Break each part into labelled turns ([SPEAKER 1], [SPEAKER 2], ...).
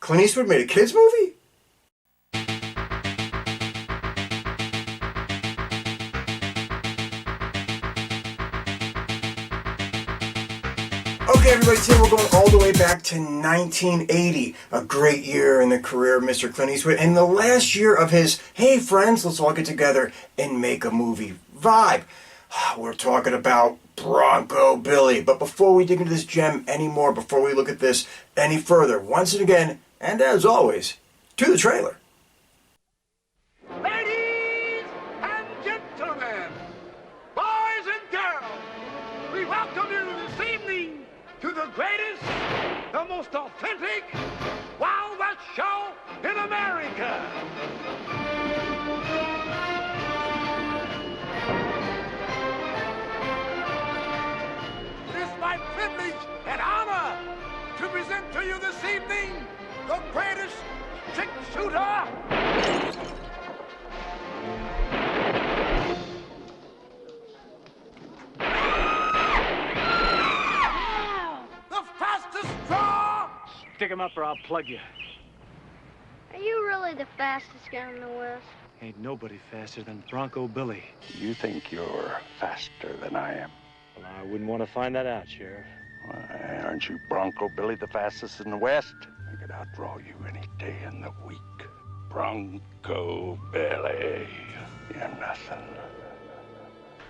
[SPEAKER 1] Clint Eastwood made a kids movie? Okay, everybody, today we're going all the way back to 1980. A great year in the career of Mr. Clint Eastwood, and the last year of his, hey friends, let's all get together and make a movie vibe. We're talking about Bronco Billy. But before we dig into this gem anymore, before we look at this any further, once and again, and as always, to the trailer.
[SPEAKER 2] Ladies and gentlemen, boys and girls, we welcome you this evening to the greatest, the most authentic Wild West show in America. It is my privilege and honor to present to you this evening the greatest trick shooter the fastest draw.
[SPEAKER 3] Stick him up or I'll plug you.
[SPEAKER 4] Are you really the fastest guy in the West?
[SPEAKER 3] Ain't nobody faster than Bronco Billy.
[SPEAKER 5] You think you're faster than I am?
[SPEAKER 3] Well, I wouldn't want to find that out, Sheriff.
[SPEAKER 5] Why, aren't you Bronco Billy, the fastest in the West? I could outdraw you any day in the week. Bronco Billy, you're nothing.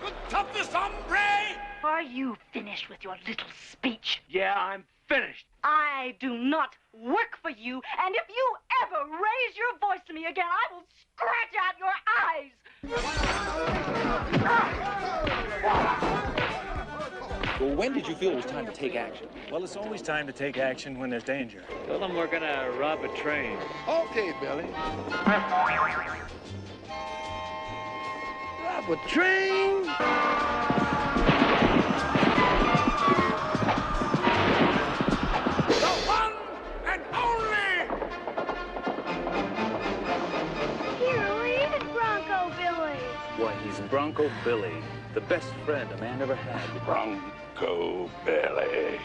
[SPEAKER 2] The toughest hombre.
[SPEAKER 6] Are you finished with your little speech?
[SPEAKER 3] Yeah, I'm finished.
[SPEAKER 6] I do not work for you, and if you ever raise your voice to me again, I will scratch out your eyes.
[SPEAKER 7] Well, when did you feel it was time to take action?
[SPEAKER 3] Well, it's always time to take action when there's danger.
[SPEAKER 8] Tell them we're gonna rob a train.
[SPEAKER 2] Okay, Billy. Rob a train. The one and only.
[SPEAKER 4] He really is Bronco Billy.
[SPEAKER 7] Why, he's Bronco Billy, the best friend a man ever had.
[SPEAKER 5] Bronco Billy.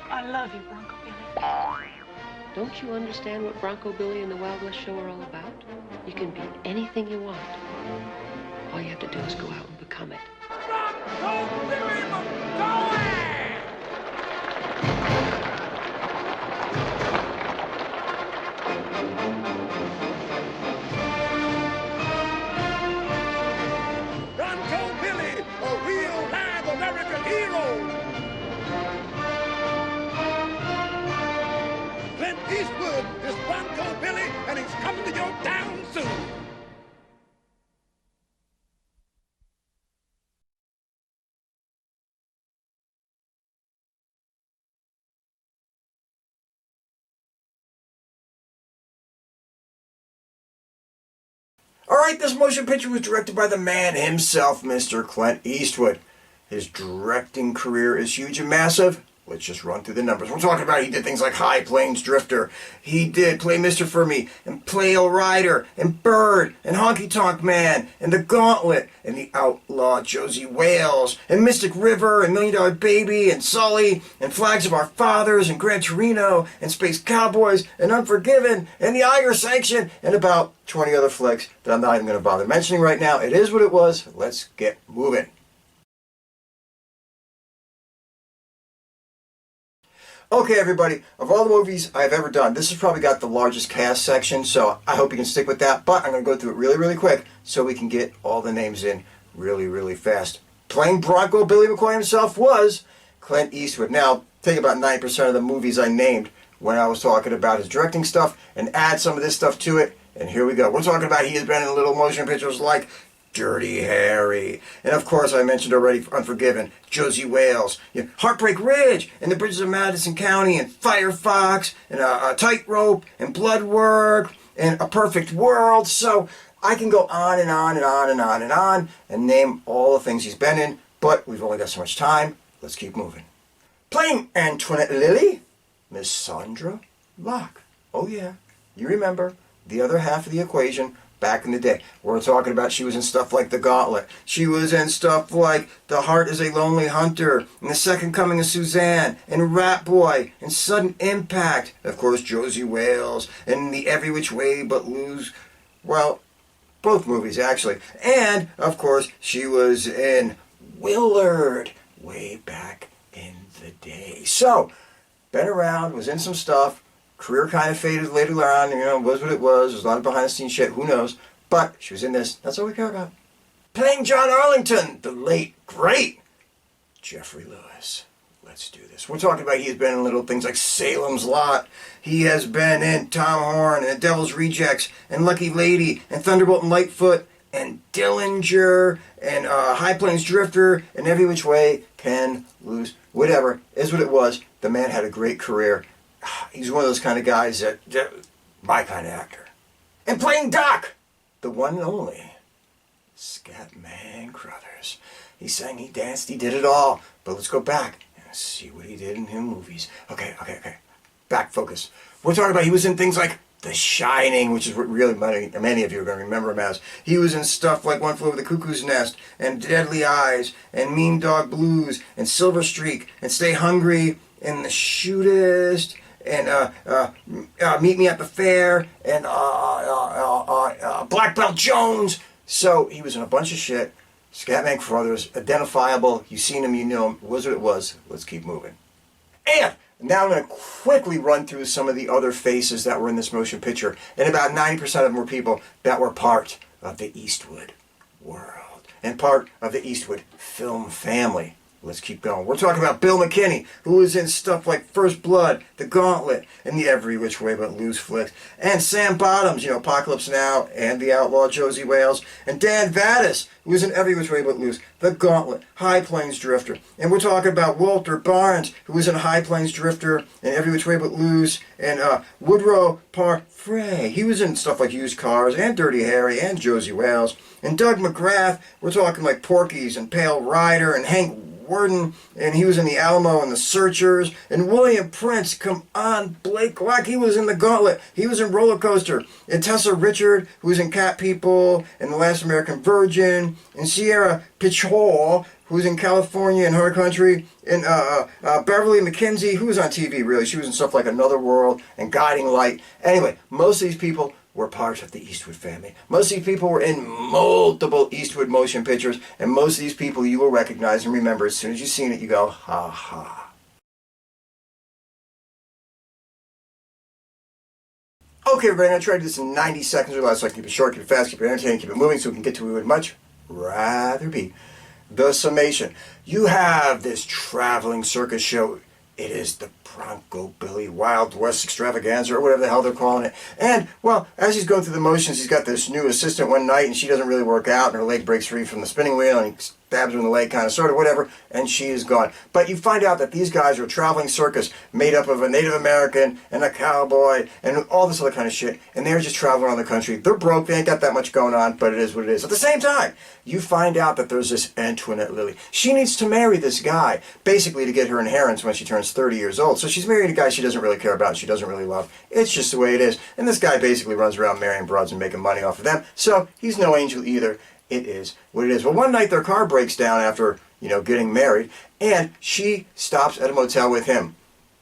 [SPEAKER 6] I love you, Bronco Billy.
[SPEAKER 9] Don't you understand what Bronco Billy and the Wild West show are all about? You can be anything you want. All you have to do is go out and become it.
[SPEAKER 2] Bronco Billy McCoy. Bronco Billy, a real live American hero. Clint Eastwood is Bronco Billy, and he's coming to your town soon.
[SPEAKER 1] Alright, this motion picture was directed by the man himself, Mr. Clint Eastwood. His directing career is huge and massive. Let's just run through the numbers. We're talking about he did things like High Plains Drifter. He did Play Mr. For Me, and Play Rider, and Bird, and Honky Tonk Man, and The Gauntlet, and The Outlaw Josie Wales, and Mystic River, and $1 Million Baby, and Sully, and Flags of Our Fathers, and Gran Torino, and Space Cowboys, and Unforgiven, and The Iger Sanction, and about 20 other flicks that I'm not even going to bother mentioning right now. It is what it was. Let's get moving. Okay, everybody, of all the movies I've ever done, this has probably got the largest cast section, so I hope you can stick with that. But I'm going to go through it really, really quick so we can get all the names in really, really fast. Playing Bronco Billy McCoy himself was Clint Eastwood. Now, take about 9% of the movies I named when I was talking about his directing stuff and add some of this stuff to it, and here we go. We're talking about he has been in little motion pictures like Dirty Harry, and of course I mentioned already Unforgiven, Josie Wales, Heartbreak Ridge, and The Bridges of Madison County, and Firefox, and a Tightrope, and Blood Work, and A Perfect World. So I can go on and on and on and on and on and name all the things he's been in, but we've only got so much time. Let's keep moving. Playing Antoinette Lily, Miss Sondra Locke. Oh yeah, you remember the other half of the equation, back in the day. We're talking about she was in stuff like The Gauntlet. She was in stuff like The Heart is a Lonely Hunter, and The Second Coming of Suzanne, and Rat Boy, and Sudden Impact. Of course, Josie Wales, and The Every Which Way But Loose. Well, both movies, actually. And, of course, she was in Willard way back in the day. So, been around, was in some stuff. Career kind of faded later on, was what it was. There's a lot of behind-the-scenes shit, who knows. But she was in this. That's all we care about. Playing John Arlington, the late, great Geoffrey Lewis. Let's do this. We're talking about he has been in little things like Salem's Lot. He has been in Tom Horn and The Devil's Rejects and Lucky Lady and Thunderbolt and Lightfoot and Dillinger and High Plains Drifter and Every Which Way Can Lose. Whatever, is what it was. The man had a great career. He's one of those kind of guys that my kind of actor. And playing Doc, the one and only Scatman Crothers. He sang, he danced, he did it all. But let's go back and see what he did in his movies. Okay. Back focus. We're talking about he was in things like The Shining, which is what really many of you are going to remember him as. He was in stuff like One Flew Over the Cuckoo's Nest, and Deadly Eyes, and Mean Dog Blues, and Silver Streak, and Stay Hungry, and The Shootist, and Meet Me at the Fair, and Black Belt Jones. So he was in a bunch of shit. Scatman Crothers, identifiable. You've seen him, you know him. It was what it was. Let's keep moving. And now I'm going to quickly run through some of the other faces that were in this motion picture. And about 90% of them were people that were part of the Eastwood world and part of the Eastwood film family. Let's keep going. We're talking about Bill McKinney, who was in stuff like First Blood, The Gauntlet, and The Every Which Way But Loose flicks. And Sam Bottoms, Apocalypse Now, and The Outlaw Josie Wales. And Dan Vadis, who was in Every Which Way But Loose, The Gauntlet, High Plains Drifter. And we're talking about Walter Barnes, who was in High Plains Drifter, and Every Which Way But Loose, and Woodrow Parfrey. He was in stuff like Used Cars, and Dirty Harry, and Josie Wales. And Doug McGrath, we're talking like Porky's, and Pale Rider, and Hank Worden, and he was in The Alamo and The Searchers, and William Prince, come on, Blake Locke, he was in The Gauntlet, he was in Roller Coaster, and Tessa Richarde, who was in Cat People, and The Last American Virgin, and Sierra Pecheur, who was in California and Her Country, and Beverlee McKinsey, who was on TV really, she was in stuff like Another World, and Guiding Light. Anyway, most of these people were part of the Eastwood family. Most of these people were in multiple Eastwood motion pictures, and most of these people you will recognize and remember. As soon as you've seen it, you go, ha ha. Okay, everybody, I'm going to try to do this in 90 seconds or less, so I keep it short, keep it fast, keep it entertaining, keep it moving, so we can get to where we would much rather be. The summation. You have this traveling circus show. It is the Bronco Billy Wild West Extravaganza, or whatever the hell they're calling it. And, well, as he's going through the motions, he's got this new assistant one night, and she doesn't really work out, and her leg breaks free from the spinning wheel, and he stabs her in the leg, kind of, sort of, whatever, and she is gone. But you find out that these guys are a traveling circus made up of a Native American and a cowboy and all this other kind of shit, and they're just traveling around the country. They're broke, they ain't got that much going on, but it is what it is. At the same time, you find out that there's this Antoinette Lily. She needs to marry this guy, basically to get her inheritance when she turns 30 years old. So she's married a guy she doesn't really care about, she doesn't really love. It's just the way it is. And this guy basically runs around marrying broads and making money off of them, so he's no angel either. It is what it is. Well, one night their car breaks down after, getting married, and she stops at a motel with him.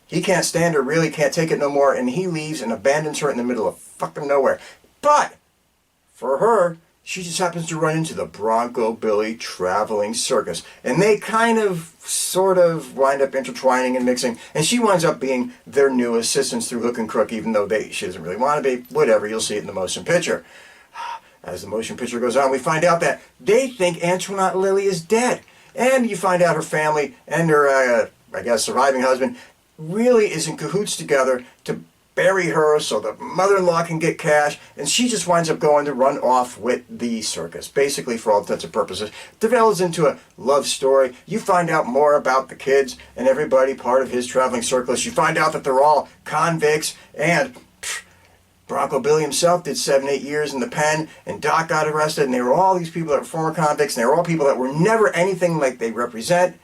[SPEAKER 1] He can't stand her, really can't take it no more, and he leaves and abandons her in the middle of fucking nowhere. But, for her, she just happens to run into the Bronco Billy traveling circus, and they kind of, sort of, wind up intertwining and mixing, and she winds up being their new assistants through hook and crook, even though she doesn't really want to be. Whatever, you'll see it in the motion picture. As the motion picture goes on, we find out that they think Antoinette Lily is dead. And you find out her family and her, surviving husband really is in cahoots together to bury her so the mother-in-law can get cash. And she just winds up going to run off with the circus. Basically, for all intents and purposes, develops into a love story. You find out more about the kids and everybody part of his traveling circus. You find out that they're all convicts, and Bronco Billy himself did 7-8 years in the pen, and Doc got arrested, and they were all these people that were former convicts, and they were all people that were never anything like they represent,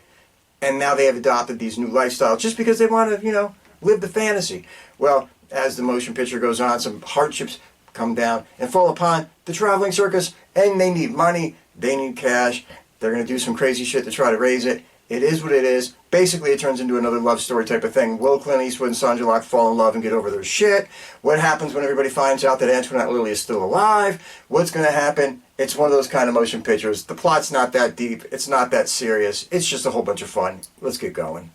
[SPEAKER 1] and now they have adopted these new lifestyles just because they want to, live the fantasy. Well, as the motion picture goes on, some hardships come down and fall upon the traveling circus, and they need money, they need cash, they're going to do some crazy shit to try to raise it. It is what it is. Basically, it turns into another love story type of thing. Will Clint Eastwood and Sondra Locke fall in love and get over their shit? What happens when everybody finds out that Antoinette Lily is still alive? What's going to happen? It's one of those kind of motion pictures. The plot's not that deep. It's not that serious. It's just a whole bunch of fun. Let's get going.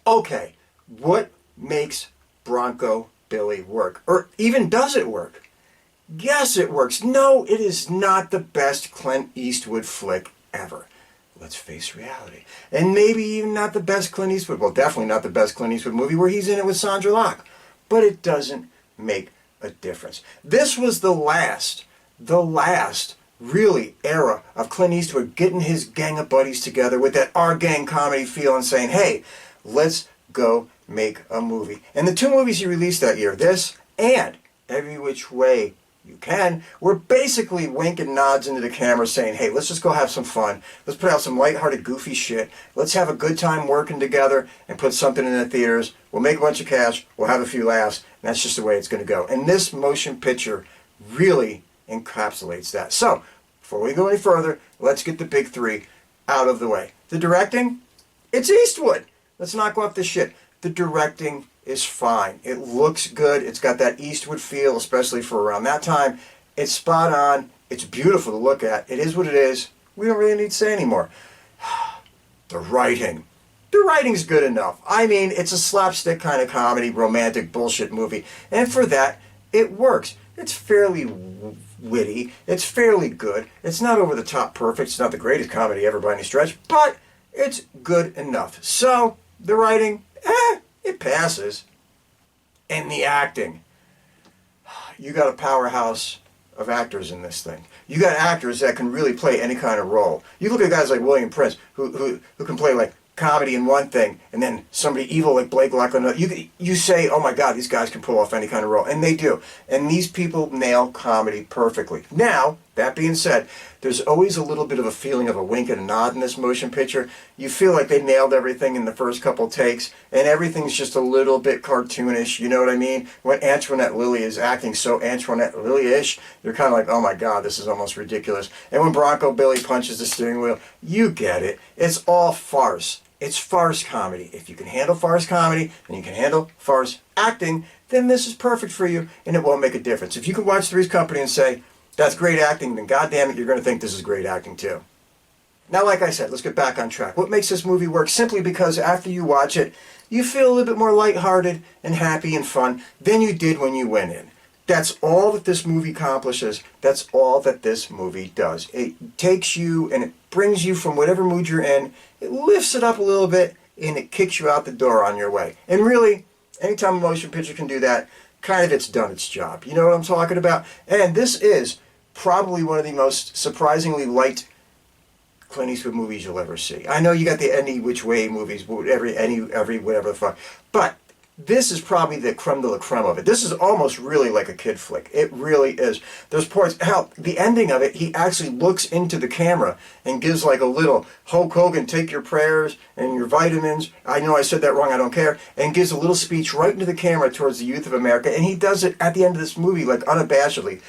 [SPEAKER 1] Okay, what makes Bronco Billy work? Or even does it work? Yes, it works. No, it is not the best Clint Eastwood flick ever. Let's face reality. And maybe even not the best Clint Eastwood, well, definitely not the best Clint Eastwood movie where he's in it with Sondra Locke. But it doesn't make a difference. This was the last really era of Clint Eastwood getting his gang of buddies together with that our gang comedy feel and saying, hey, let's go make a movie. And the two movies he released that year, this and Every Which Way You Can, were basically winking nods into the camera saying, hey, let's just go have some fun. Let's put out some lighthearted, goofy shit. Let's have a good time working together and put something in the theaters. We'll make a bunch of cash. We'll have a few laughs. And that's just the way it's going to go. And this motion picture really encapsulates that. So, before we go any further, let's get the big three out of the way. The directing, it's Eastwood. Let's knock off this shit. The directing is fine. It looks good. It's got that Eastwood feel, especially for around that time. It's spot on. It's beautiful to look at. It is what it is. We don't really need to say anymore. The writing. The writing's good enough. I mean, it's a slapstick kind of comedy, romantic bullshit movie. And for that, it works. It's fairly witty. It's fairly good. It's not over the top perfect. It's not the greatest comedy ever by any stretch, but it's good enough. So, the writing, it passes. And the acting. You got a powerhouse of actors in this thing. You got actors that can really play any kind of role. You look at guys like William Prince, who can play like comedy in one thing, and then somebody evil like Blake Locke on another. You say, oh my God, these guys can pull off any kind of role. And they do. And these people nail comedy perfectly. Now, that being said, there's always a little bit of a feeling of a wink and a nod in this motion picture. You feel like they nailed everything in the first couple takes, and everything's just a little bit cartoonish, you know what I mean? When Antoinette Lily is acting so Antoinette Lily-ish, you're kind of like, oh my God, this is almost ridiculous. And when Bronco Billy punches the steering wheel, you get it. It's all farce. It's farce comedy. If you can handle farce comedy and you can handle farce acting, then this is perfect for you, and it won't make a difference. If you can watch Three's Company and say, that's great acting, then goddamn it, you're going to think this is great acting too. Now, like I said, let's get back on track. What makes this movie work? Simply because after you watch it, you feel a little bit more lighthearted and happy and fun than you did when you went in. That's all that this movie accomplishes. That's all that this movie does. It takes you and it brings you from whatever mood you're in. It lifts it up a little bit and it kicks you out the door on your way. And really, anytime a motion picture can do that, kind of it's done its job. You know what I'm talking about? And this is probably one of the most surprisingly light Clint Eastwood movies you'll ever see. I know you got the Any Which Way movies, every whatever the fuck, but this is probably the creme de la creme of it. This is almost really like a kid flick. It really is. There's parts, hell, the ending of it, he actually looks into the camera and gives like a little Hulk Hogan, take your prayers and your vitamins. I know I said that wrong, I don't care. And gives a little speech right into the camera towards the youth of America. And he does it at the end of this movie, like unabashedly.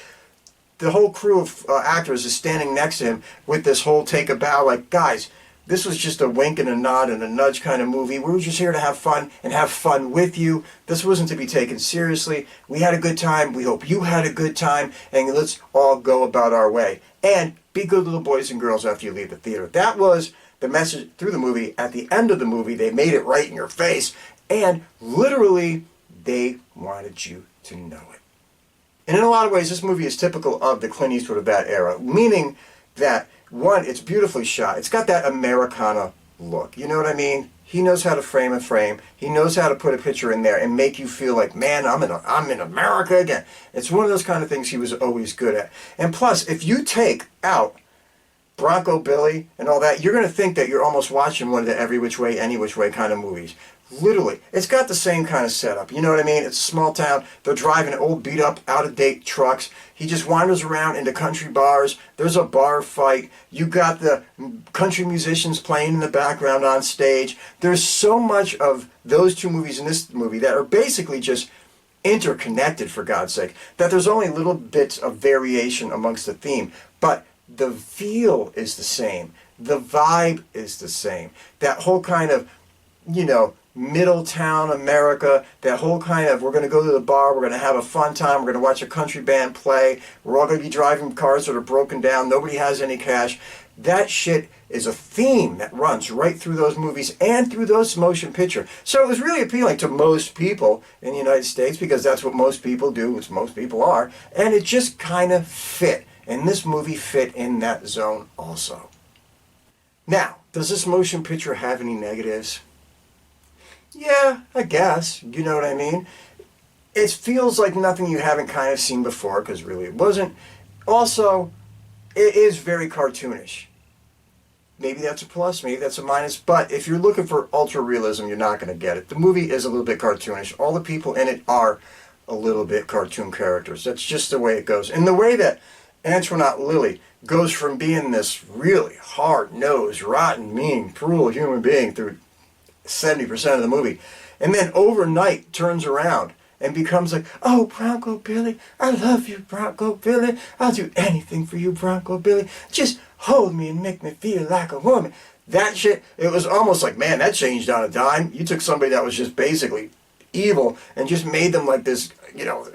[SPEAKER 1] The whole crew of actors is standing next to him with this whole take a bow, like, guys, this was just a wink and a nod and a nudge kind of movie. We were just here to have fun and have fun with you. This wasn't to be taken seriously. We had a good time. We hope you had a good time. And let's all go about our way. And be good little boys and girls after you leave the theater. That was the message through the movie. At the end of the movie, they made it right in your face. And literally, they wanted you to know it. And in a lot of ways, this movie is typical of the Clint Eastwood of that era. Meaning that, one, it's beautifully shot. It's got that Americana look. You know what I mean? He knows how to frame a frame. He knows how to put a picture in there and make you feel like, man, I'm in America again. It's one of those kind of things he was always good at. And plus, if you take out Bronco Billy and all that, you're going to think that you're almost watching one of the every which way, any which way kind of movies. Literally, it's got the same kind of setup. You know what I mean? It's a small town. They're driving old beat up, out of date trucks. He just wanders around into country bars. There's a bar fight. You got the country musicians playing in the background on stage. There's so much of those two movies in this movie that are basically just interconnected, for God's sake, that there's only little bits of variation amongst the theme. But the feel is the same. The vibe is the same. That whole kind of, you know, Middletown America, that whole kind of, we're going to go to the bar, we're going to have a fun time, we're going to watch a country band play, we're all going to be driving cars that are broken down, nobody has any cash. That shit is a theme that runs right through those movies and through those motion picture. So it was really appealing to most people in the United States because that's what most people do, which most people are, and it just kind of fit. And this movie fit in that zone also. Now, does this motion picture have any negatives? Yeah, I guess. You know what I mean? It feels like nothing you haven't kind of seen before, because really it wasn't. Also, it is very cartoonish. Maybe that's a plus, maybe that's a minus, but if you're looking for ultra realism, you're not going to get it. The movie is a little bit cartoonish. All the people in it are a little bit cartoon characters. That's just the way it goes. And the way that Antoinette Lily goes from being this really hard-nosed, rotten, mean, cruel human being through 70% of the movie, and then overnight turns around and becomes like, oh, Bronco Billy, I love you, Bronco Billy. I'll do anything for you, Bronco Billy. Just hold me and make me feel like a woman. That shit, it was almost like, man, that changed on a dime. You took somebody that was just basically evil and just made them like this, you know,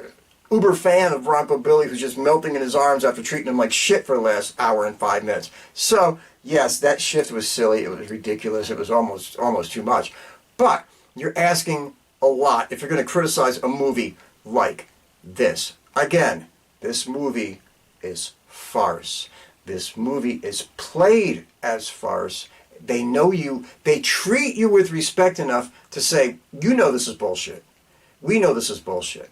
[SPEAKER 1] uber fan of Bronco Billy who's just melting in his arms after treating him like shit for the last hour and 5 minutes. So, yes, that shift was silly. It was ridiculous. It was almost too much. But you're asking a lot if you're going to criticize a movie like this. Again, this movie is farce. This movie is played as farce. They know you. They treat you with respect enough to say, you know this is bullshit. We know this is bullshit.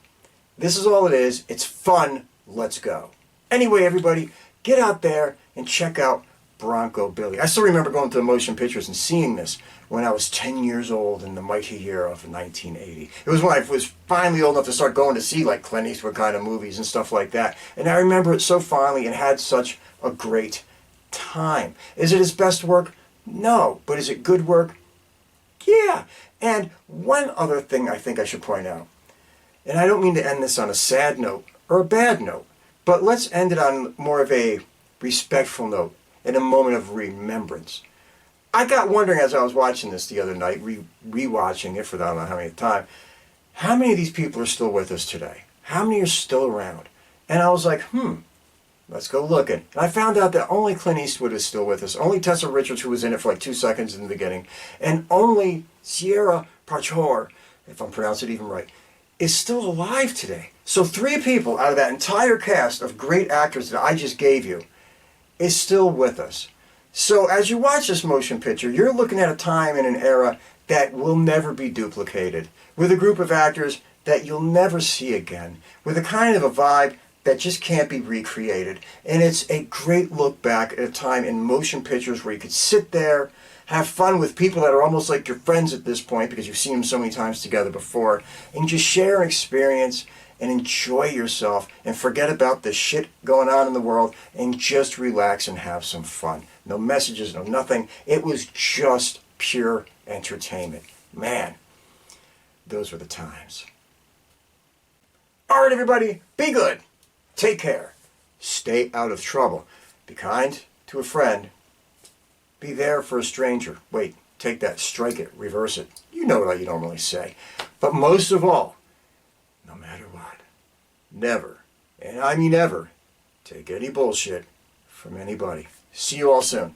[SPEAKER 1] This is all it is. It's fun. Let's go. Anyway, everybody, get out there and check out Bronco Billy. I still remember going to the motion pictures and seeing this when I was 10 years old in the mighty year of 1980. It was when I was finally old enough to start going to see like Clint Eastwood kind of movies and stuff like that. And I remember it so fondly and had such a great time. Is it his best work? No. But is it good work? Yeah. And one other thing I think I should point out, and I don't mean to end this on a sad note or a bad note, but let's end it on more of a respectful note in a moment of remembrance. I got wondering as I was watching this the other night, re-watching it for I don't know how many time, how many of these people are still with us today? How many are still around? And I was like, let's go looking. And I found out that only Clint Eastwood is still with us, only Tessa Richarde, who was in it for like 2 seconds in the beginning, and only Sierra Pecheur, if I'm pronouncing it even right, is still alive today. So 3 people out of that entire cast of great actors that I just gave you is still with us. So as you watch this motion picture, you're looking at a time and an era that will never be duplicated, with a group of actors that you'll never see again, with a kind of a vibe that just can't be recreated. And it's a great look back at a time in motion pictures where you could sit there, have fun with people that are almost like your friends at this point because you've seen them so many times together before, and just share an experience and enjoy yourself and forget about the shit going on in the world and just relax and have some fun. No messages, no nothing. It was just pure entertainment. Man, those were the times. All right, everybody, be good. Take care. Stay out of trouble. Be kind to a friend. Be there for a stranger. Wait, take that, strike it, reverse it. You know what you normally say. But most of all, no matter what, never, and I mean never, take any bullshit from anybody. See you all soon.